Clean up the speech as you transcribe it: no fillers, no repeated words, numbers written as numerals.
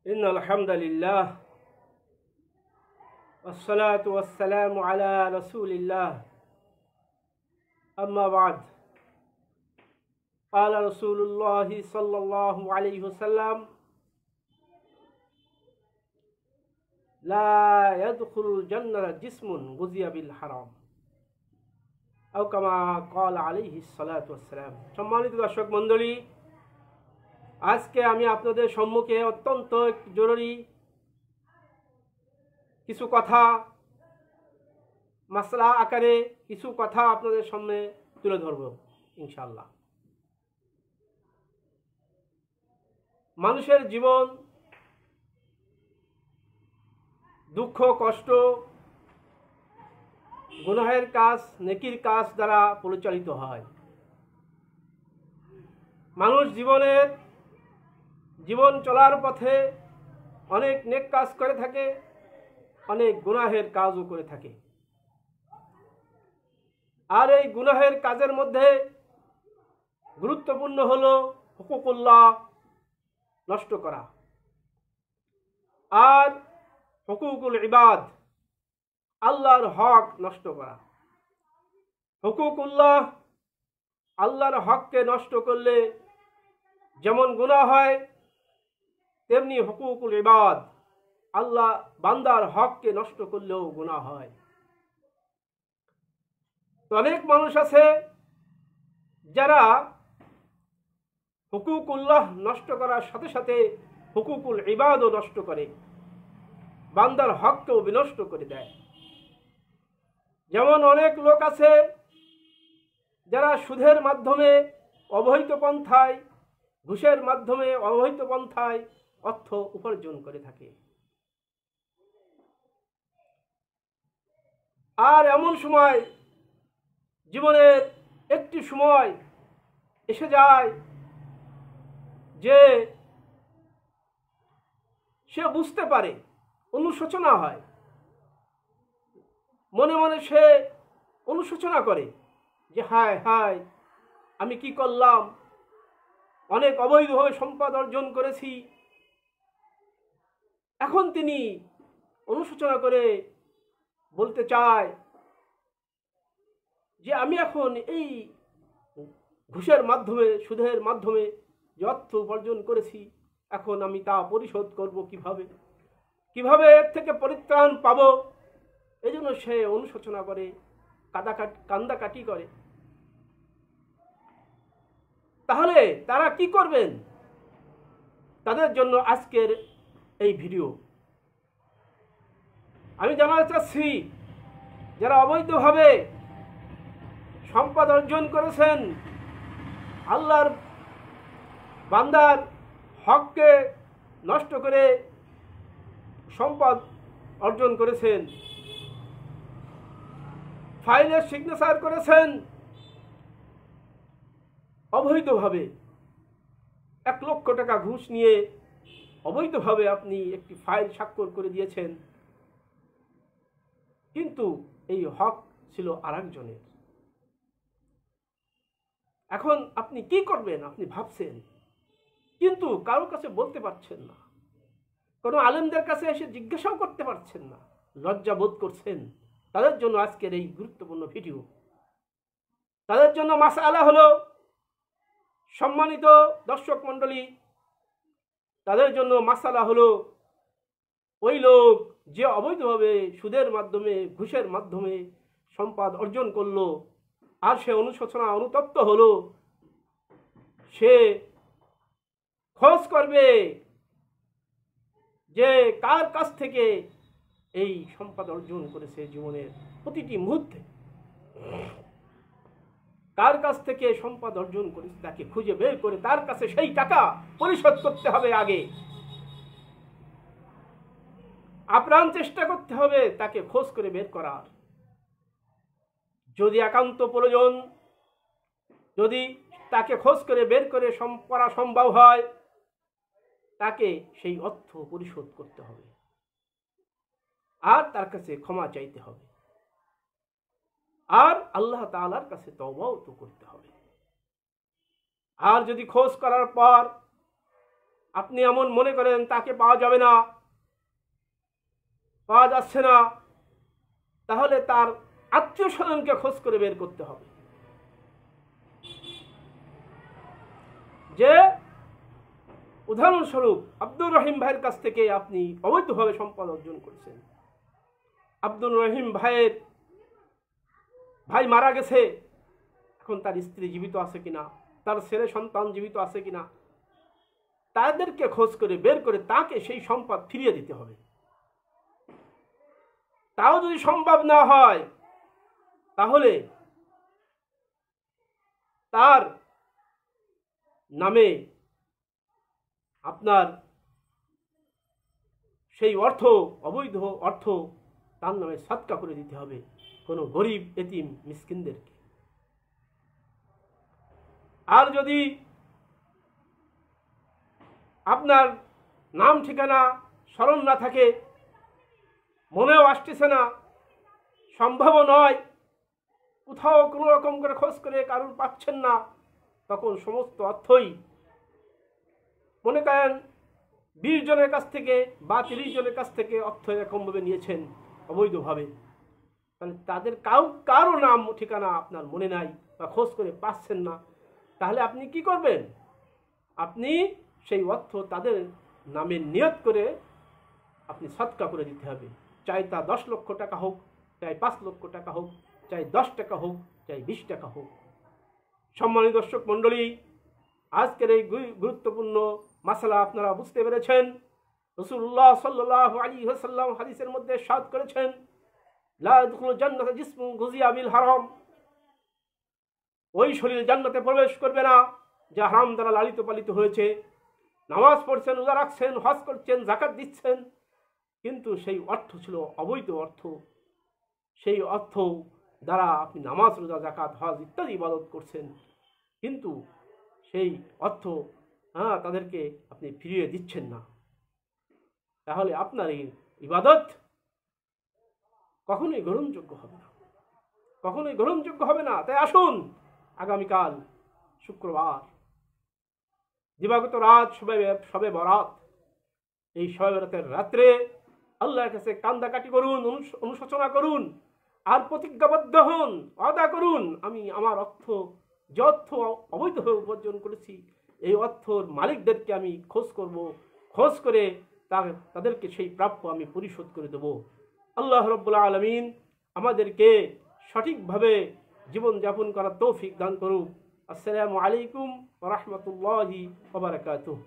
إن الحمد لله والصلاة والسلام على رسول الله أما بعد قال رسول الله صلى الله عليه وسلم لا يدخل الجنة جسم غذي بالحرام أو كما قال عليه الصلاة والسلام। সম্মানিত দর্শক মণ্ডলী, আজকে আমি আপনাদের সম্মুখে অত্যন্ত জরুরি কিছু কথা মাসলা আকারে কিছু কথা আপনাদের সামনে তুলে ধরব ইনশাআল্লাহ। মানুষের জীবন দুঃখ কষ্ট গুনাহের কাজ নেকির কাজ দ্বারা পরিচালিত হয়। মানুষ জীবন চলার পথে অনেক নেক কাজ করে থাকে, অনেক গুনাহের কাজও করে থাকে। আর এই গুনাহের কাজের মধ্যে গুরুত্বপূর্ণ হলো হুকুকুল্লাহ নষ্ট করা আর হুকুকুল ইবাদ আল্লাহর হক নষ্ট করা। হুকুকুল্লাহ আল্লাহর হককে নষ্ট করলে যেমন গুনাহ হয়, তেমনি হুকুকুল ইবাদ আল্লাহ বান্দার হককে নষ্ট করলেও গুনাহ হয়। তো অনেক মানুষ আছে যারা হুকুকুল্লাহ নষ্ট করার সাথে সাথে হুকুকুল ইবাদও নষ্ট করে, বান্দার হককেও বিনষ্ট করে দেয়। যেমন অনেক লোক আছে যারা সুদের মাধ্যমে অবৈধ পন্থায়, ঘুষের মাধ্যমে অবৈধ পন্থায় অর্থ উপার্জন করে থাকে। আর এমন সময় জীবনের একটি সময় এসে যায় যে সে বুঝতে পারে, অনুশোচনা হয়, মনে মনে সে অনুশোচনা করে যে হায় হায় আমি কি করলাম, অনেক অবৈধভাবে সম্পদ অর্জন করেছি। এখন তিনি অনুশোচনা করে বলতে চায় যে আমি এখন এই ঘুষের মাধ্যমে, সুদের মাধ্যমে যে অর্থ উপার্জন করেছি, এখন আমি তা পরিশোধ করব কিভাবে এর থেকে পরিত্রাণ পাব। এই জন্য সে অনুশোচনা করে, কান্দাকাটি করে। তাহলে তারা কি করবেন? তাদের জন্য আজকের এই ভিডিও। আমি জানাতে চাচ্ছি, যারা অবৈধভাবে সম্পদ অর্জন করেছেন, আল্লাহর বান্দার হককে নষ্ট করে সম্পদ অর্জন করেছেন, ফাইলের সিগনেচার করেছেন অবৈধভাবে, 1 লক্ষ টাকা ঘুষ নিয়ে অবৈধভাবে আপনি একটি ফাইল স্বাক্ষর করে দিয়েছেন, কিন্তু এই হক ছিল আরেকজনের। এখন আপনি কি করবেন আপনি ভাবছেন, কিন্তু কারো কাছে বলতে পারছেন না, কোনো আলেমদের কাছে এসে জিজ্ঞাসাও করতে পারছেন না, লজ্জা বোধ করছেন। তাদের জন্য আজকের এই গুরুত্বপূর্ণ ভিডিও। তাদের জন্য মাসআলা হলো, সম্মানিত দর্শক মণ্ডলী, তাদের জন্য মাসআলা হলো ওই লোক যে অবৈধভাবে সুদের মাধ্যমে, ঘুষের মাধ্যমে সম্পদ অর্জন করলো, আর সে অনুশোচনা অনুতপ্ত হলো, সে খোঁজ করবে যে কার কাছ থেকে এই সম্পদ অর্জন করেছে, জীবনের প্রতিটি মুহূর্তে কার কাছ থেকে সম্পদ অর্জন করেছে তাকে খুঁজে বের করে তার কাছে সেই টাকা পরিশোধ করতে হবে। আগে আপ্রাণ চেষ্টা করতে হবে তাকে খোঁজ করে বের করার। যদি একান্ত প্রয়োজন, যদি তাকে খোঁজ করে বের করে করা সম্ভব হয়, তাকে সেই অর্থ পরিশোধ করতে হবে আর তার কাছে ক্ষমা চাইতে হবে, আর আল্লাহ তাআলার কাছে তওবাও তো করতে হবে। আর যদি খোঁজ করার পর আপনি এমন মনে করেন তাকে পাওয়া যাবে না, পাওয়া যাচ্ছে না, তাহলে তার আত্মীয় স্বজনকে খোঁজ করে বের করতে হবে যে উদাহরণস্বরূপ আব্দুর রহিম ভাইয়ের কাছ থেকে আপনি অবৈধভাবে সম্পদ অর্জন করেছেন। আব্দুর রহিম ভাই মারা গেছে, এখন তার স্ত্রী জীবিত আছে কিনা, তার ছেলে সন্তান জীবিত আছে কিনা, তাদেরকে খোঁজ করে বের করে তাকে সেই সম্পদ ফিরিয়ে দিতে হবে। তাও যদি সম্ভব না হয় তাহলে তার নামে আপনার সেই অর্থ, অবৈধ অর্থ তার নামে সদকা করে দিতে হবে কোনো গরিব এতিম মিসকিনদেরকে। আর যদি আপনার নাম ঠিকানা স্মরণ না থাকে, মনেও আসতেছে না, সম্ভব নয়, কোথাও কোনো রকম করে খোঁজ করে কারণ পাচ্ছেন না, তখন সমস্ত অর্থই মনে করেন 20 জনের কাছ থেকে বা 30 জনের কাছ থেকে অর্থ এরকমভাবে নিয়েছেন অবৈধভাবে, তাহলে তাদের কারো নাম ঠিকানা আপনার মনে নাই বা খোঁজ করে পাচ্ছেন না, তাহলে আপনি কি করবেন? আপনি সেই অর্থ তাদের নামে নিয়ত করে আপনি সদকা করে দিতে হবে। চাই তা 10 লক্ষ টাকা হোক, চাই 5 লক্ষ টাকা হোক, চাই 10 টাকা হোক, চাই 20 টাকা হোক। সম্মানিত দর্শক মণ্ডলী, আজকের এই গুরুত্বপূর্ণ মাসালা আপনারা বুঝতে পেরেছেন। রাসূলুল্লাহ সাল্লাল্লাহু আলাইহি ওয়াসাল্লাম হাদিসের মধ্যে ইরশাদ করেছেন, লা ইয়াদখুলুল জান্নাতা জিসমুন গুযিয়া বিল হারাম, ওই শরীর জান্নাতে প্রবেশ করবে না যা হারাম দ্বারা লালিত পালিত হয়েছে। নামাজ পড়ছেন, রোজা রাখছেন, হজ করছেন, যাকাত দিচ্ছেন, কিন্তু সেই অর্থ ছিল অবৈধ অর্থ। সেই অর্থ দ্বারা আপনি নামাজ, রোজা, যাকাত, হজ ইত্যাদি ইবাদত করছেন, কিন্তু সেই অর্থ তাদেরকে আপনি ফিরিয়ে দিচ্ছেন না, তাহলে আপনার এই ইবাদত কখনোই গ্রহণযোগ্য হবে না, কখনোই গ্রহণযোগ্য হবে না। তাই আসুন, আগামীকাল শুক্রবার দিবাগত রাত, শবে বরাত, এই শবে বরাতের রাত্রে আল্লাহর কাছে কান্দাকাটি করুন, অনুশোচনা করুন, আর প্রতিজ্ঞাবদ্ধ হন, ওয়াদা করুন, আমি আমার যে অর্থ অবৈধভাবে উপার্জন করেছি, এই অর্থর মালিকদেরকে আমি খোঁজ করব, খোঁজ করে তাদেরকে সেই প্রাপ্য আমি পরিশোধ করে দেব। আল্লাহ রাব্বুল আলামিন আমাদেরকে সঠিকভাবে জীবনযাপন করার তৌফিক দান করুন। আসসালামু আলাইকুম ওয়া রাহমাতুল্লাহি ওয়া বারাকাতুহু।